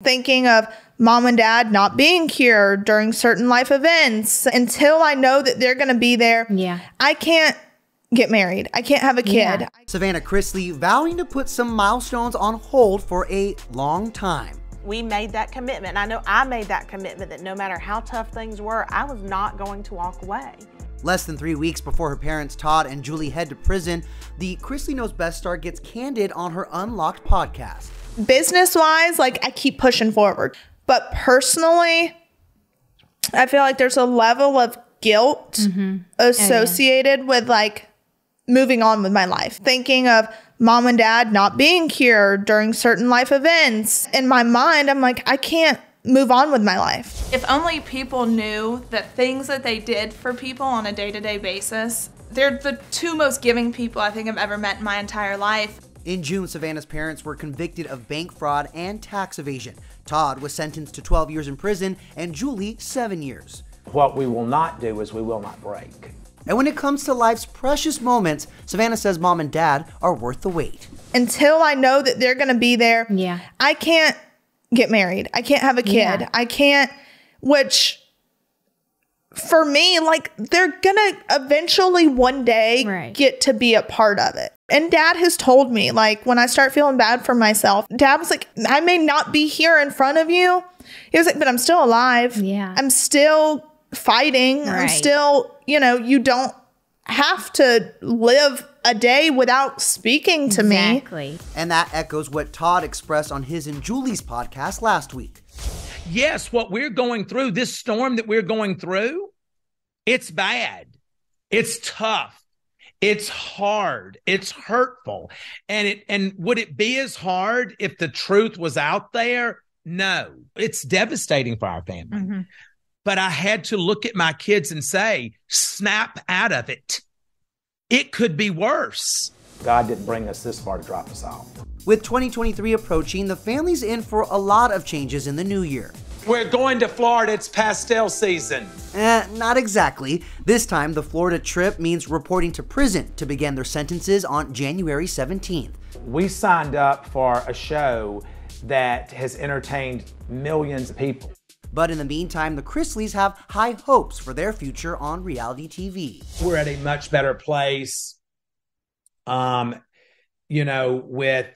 thinking of mom and dad not being here during certain life events. Until I know that they're going to be there, I can't get married. I can't have a kid. Savannah Chrisley vowing to put some milestones on hold for a long time. We made that commitment. I know I made that commitment that no matter how tough things were, I was not going to walk away. Less than 3 weeks before her parents Todd and Julie head to prison, the Chrisley Knows best star gets candid on her Unlocked podcast. Business-wise, like, I keep pushing forward. But personally, I feel like there's a level of guilt associated with, like, moving on with my life. Thinking of mom and dad not being here during certain life events. In my mind, I'm like, I can't move on with my life. If only people knew that things that they did for people on a day-to-day basis, they're the two most giving people I think I've ever met in my entire life. In June, Savannah's parents were convicted of bank fraud and tax evasion. Todd was sentenced to 12 years in prison and Julie 7 years. What we will not do is we will not break. And when it comes to life's precious moments, Savannah says mom and dad are worth the wait. Until I know that they're going to be there, I can't get married. I can't have a kid. I can't, which for me, like, they're going to eventually one day get to be a part of it. And dad has told me, like, when I start feeling bad for myself, dad was like, I may not be here in front of you. He was like, but I'm still alive. I'm still fighting. I'm still, you know, you don't have to live a day without speaking to me. And that echoes what Todd expressed on his and Julie's podcast last week. Yes, what we're going through, this storm that we're going through, it's bad. It's tough. It's hard. It's hurtful. And would it be as hard if the truth was out there? No. It's devastating for our family. But I had to look at my kids and say, snap out of it. It could be worse. God didn't bring us this far to drop us off. With 2023 approaching, the family's in for a lot of changes in the new year. We're going to Florida. It's pastel season. Not exactly. This time, the Florida trip means reporting to prison to begin their sentences on January 17th. We signed up for a show that has entertained millions of people. But in the meantime, the Chrisleys have high hopes for their future on reality TV. We're at a much better place, you know, with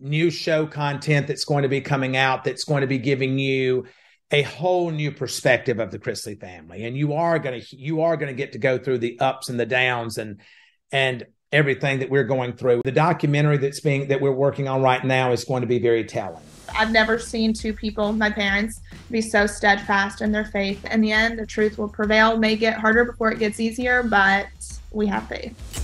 new show content that's going to be coming out, that's going to be giving you a whole new perspective of the Chrisley family. And you are going to get to go through the ups and the downs and everything that we're going through. The documentary that we're working on right now is going to be very telling. I've never seen two people, my parents, be so steadfast in their faith. In the end, the truth will prevail. It may get harder before it gets easier, but we have faith.